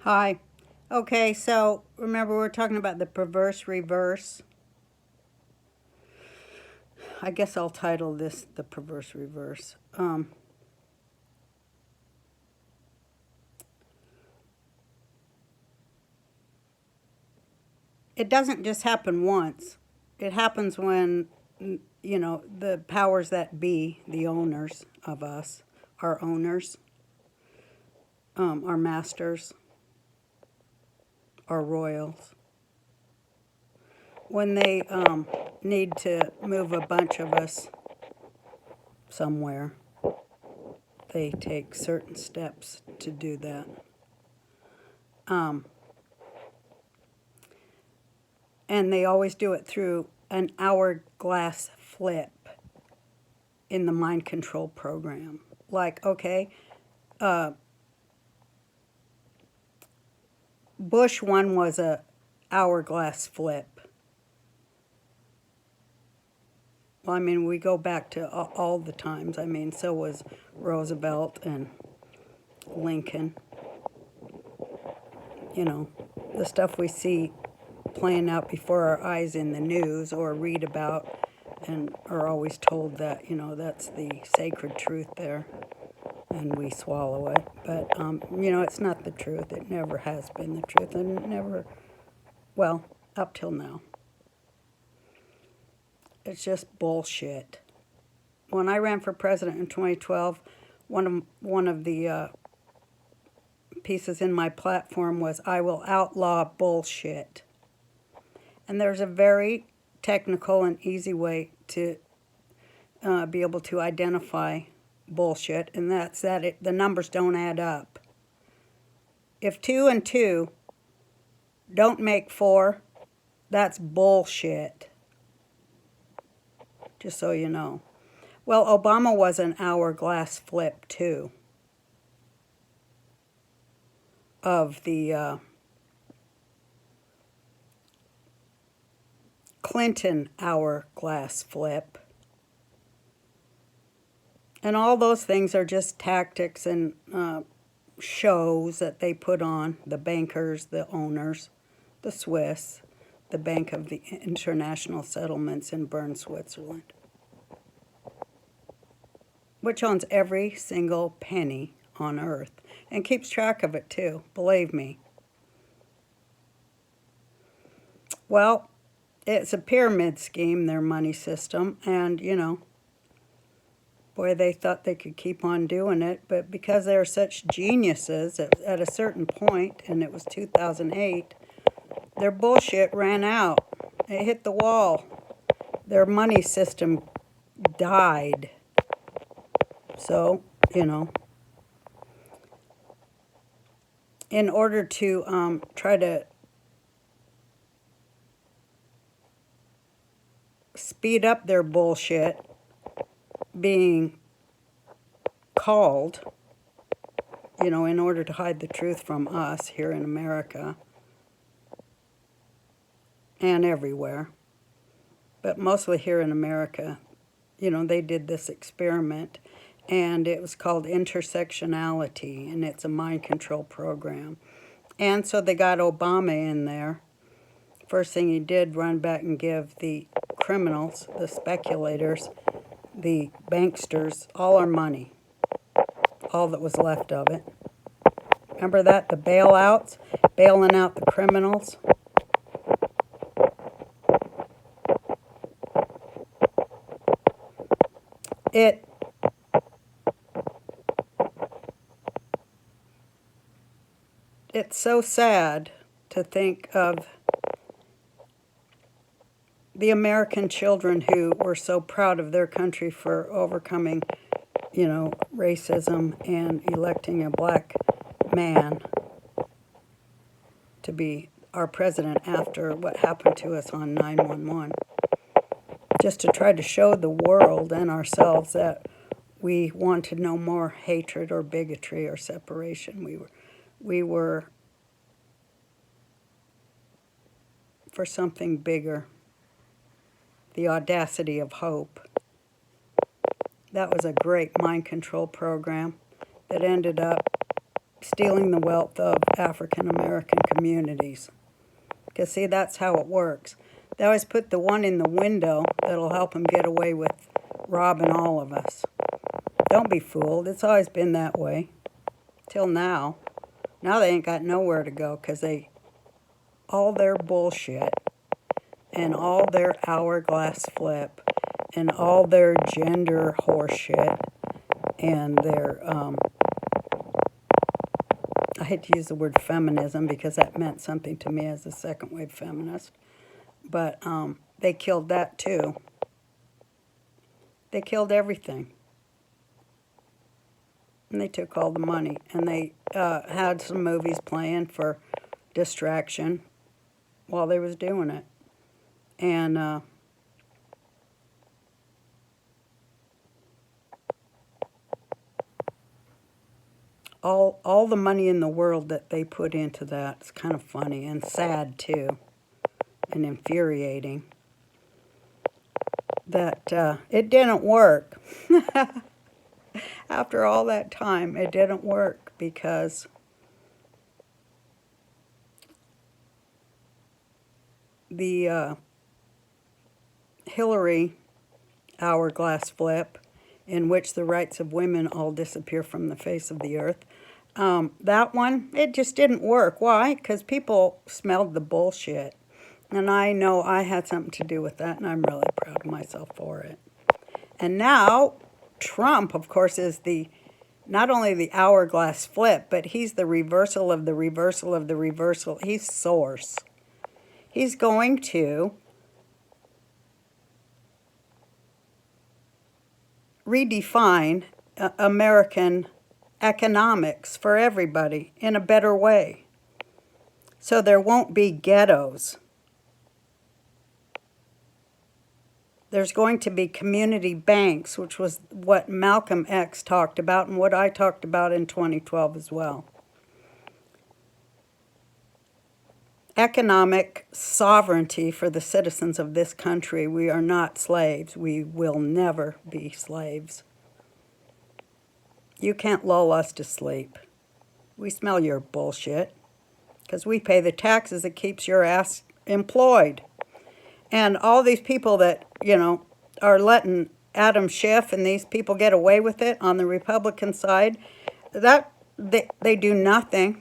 Hi. Okay, so remember we're talking about the perverse reverse. I guess I'll title this the perverse reverse. It doesn't just happen once. It happens when, the powers that be, the owners of us, our owners, our masters, our royals, when they need to move a bunch of us somewhere, they take certain steps to do that. Um, and they always do it through an hourglass flip in the mind control program. Like, okay, uh, Bush one was a hourglass flip. Well, I mean, we go back to all the times. I mean, so was Roosevelt and Lincoln. You know, the stuff we see playing out before our eyes in the news or read about and are always told that, that's the sacred truth there and we swallow it. But, it's not the truth. It never has been the truth and it never, well, up till now. It's just bullshit. When I ran for president in 2012, one of the pieces in my platform was I will outlaw bullshit. And there's a very technical and easy way to be able to identify bullshit, and that's that the numbers don't add up. If 2 and 2 don't make 4, that's bullshit. Just so you know. Well, Obama was an hourglass flip, too, of the Clinton hourglass flip. And all those things are just tactics and shows that they put on the bankers, the owners, the Swiss, the Bank of the International Settlements in Bern, Switzerland, which owns every single penny on earth and keeps track of it too, believe me. Well, it's a pyramid scheme, their money system, and boy, they thought they could keep on doing it, but because they are such geniuses at a certain point, and it was 2008, their bullshit ran out. It hit the wall. Their money system died. So, in order to try to speed up their bullshit being called, in order to hide the truth from us here in America and everywhere, but mostly here in America, they did this experiment and it was called Intersectionality, and it's a mind control program. And so they got Obama in there. First thing he did, run back and give the criminals, the speculators, the banksters, all our money, all that was left of it. Remember that? The bailouts, bailing out the criminals. It's so sad to think of the American children who were so proud of their country for overcoming, racism and electing a black man to be our president after what happened to us on 9/11. Just to try to show the world and ourselves that we wanted no more hatred or bigotry or separation. We were for something bigger. The audacity of hope. That was a great mind control program that ended up stealing the wealth of African American communities. Because, see, that's how it works. They always put the one in the window that'll help them get away with robbing all of us. Don't be fooled. It's always been that way. Till now. Now they ain't got nowhere to go because all their bullshit and all their hourglass flip and all their gender horseshit and their, I hate to use the word feminism because that meant something to me as a second wave feminist, but they killed that too. They killed everything. And they took all the money. And they had some movies playing for distraction while they was doing it. And all the money in the world that they put into that is kind of funny and sad too. And infuriating. That it didn't work. After all that time, it didn't work because the Hillary hourglass flip, in which the rights of women all disappear from the face of the earth, that one, it just didn't work. Why? Because people smelled the bullshit. And I know I had something to do with that, and I'm really proud of myself for it. And now, Trump, of course, is not only the hourglass flip, but he's the reversal of the reversal of the reversal. He's source. He's going to redefine American economics for everybody in a better way. So there won't be ghettos. There's going to be community banks, which was what Malcolm X talked about and what I talked about in 2012 as well. Economic sovereignty for the citizens of this country. We are not slaves. We will never be slaves. You can't lull us to sleep. We smell your bullshit because we pay the taxes that keeps your ass employed. And all these people that, are letting Adam Schiff and these people get away with it on the Republican side, that they do nothing.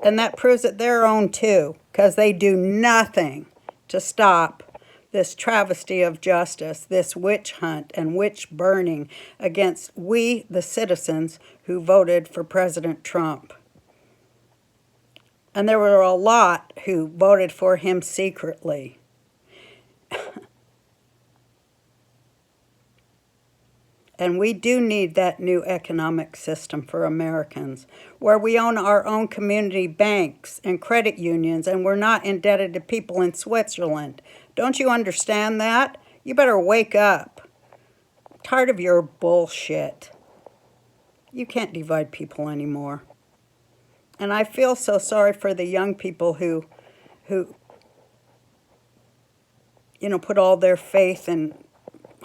And that proves that they're owned too, because they do nothing to stop this travesty of justice, this witch hunt and witch burning against we, the citizens, who voted for President Trump. And there were a lot who voted for him secretly. And we do need that new economic system for Americans, where we own our own community banks and credit unions, and we're not indebted to people in Switzerland. Don't you understand that? You better wake up. I'm tired of your bullshit. You can't divide people anymore. And I feel so sorry for the young people who put all their faith and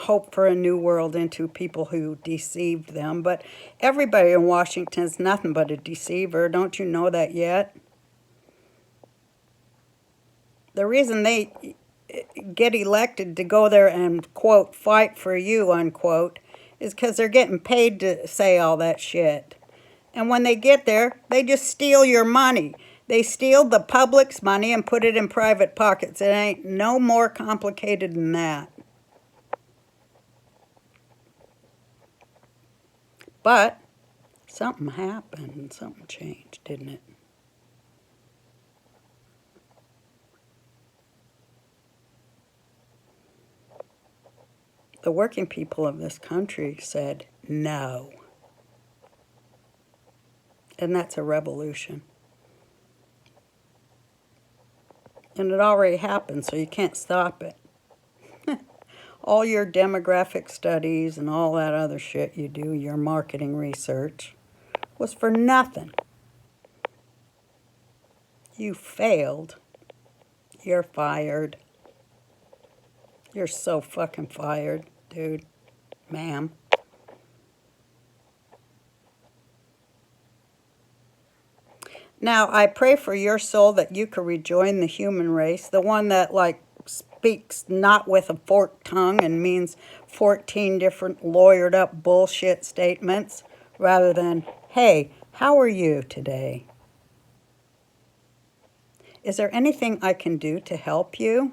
hope for a new world into people who deceived them. But everybody in Washington is nothing but a deceiver. Don't you know that yet? The reason they get elected to go there and, quote, fight for you, unquote, is because they're getting paid to say all that shit. And when they get there, they just steal your money. They steal the public's money and put it in private pockets. It ain't no more complicated than that. But something happened and something changed, didn't it? The working people of this country said no. And that's a revolution. And it already happened, so you can't stop it. All your demographic studies and all that other shit you do, your marketing research, was for nothing. You failed. You're fired. You're so fucking fired, dude. Ma'am. Now, I pray for your soul that you could rejoin the human race, the one that, like, speaks not with a forked tongue and means 14 different lawyered up bullshit statements, rather than, hey, how are you today? Is there anything I can do to help you?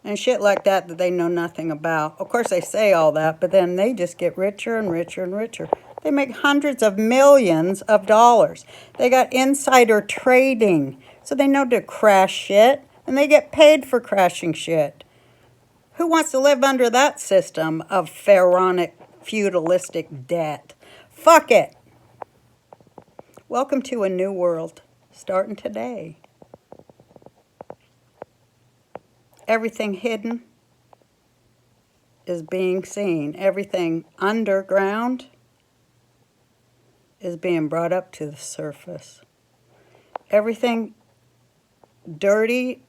And shit like that that they know nothing about. Of course, they say all that, but then they just get richer and richer and richer. They make hundreds of millions of dollars. They got insider trading, so they know to crash shit, and they get paid for crashing shit. Who wants to live under that system of pharaonic, feudalistic debt? Fuck it. Welcome to a new world, starting today. Everything hidden is being seen. Everything underground is being brought up to the surface. Everything dirty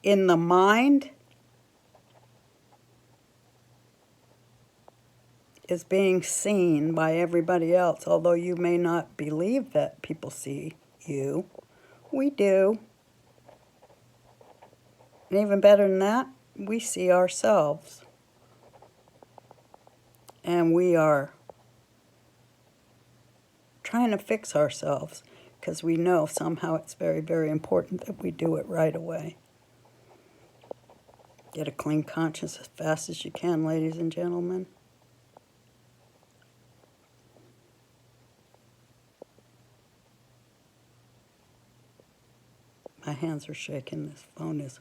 in the mind is being seen by everybody else, although you may not believe that people see you. We do. And even better than that, we see ourselves. And we are trying to fix ourselves because we know somehow it's very, very important that we do it right away. Get a clean conscience as fast as you can, ladies and gentlemen. My hands are shaking. This phone is...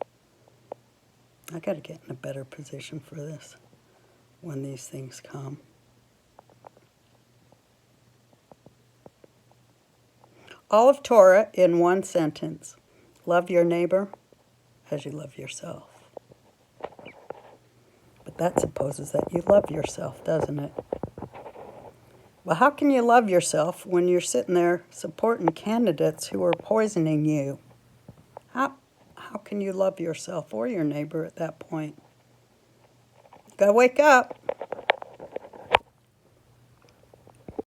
I got to get in a better position for this when these things come. All of Torah in one sentence. Love your neighbor as you love yourself. But that supposes that you love yourself, doesn't it? Well, how can you love yourself when you're sitting there supporting candidates who are poisoning you? How can you love yourself or your neighbor at that point? You gotta wake up.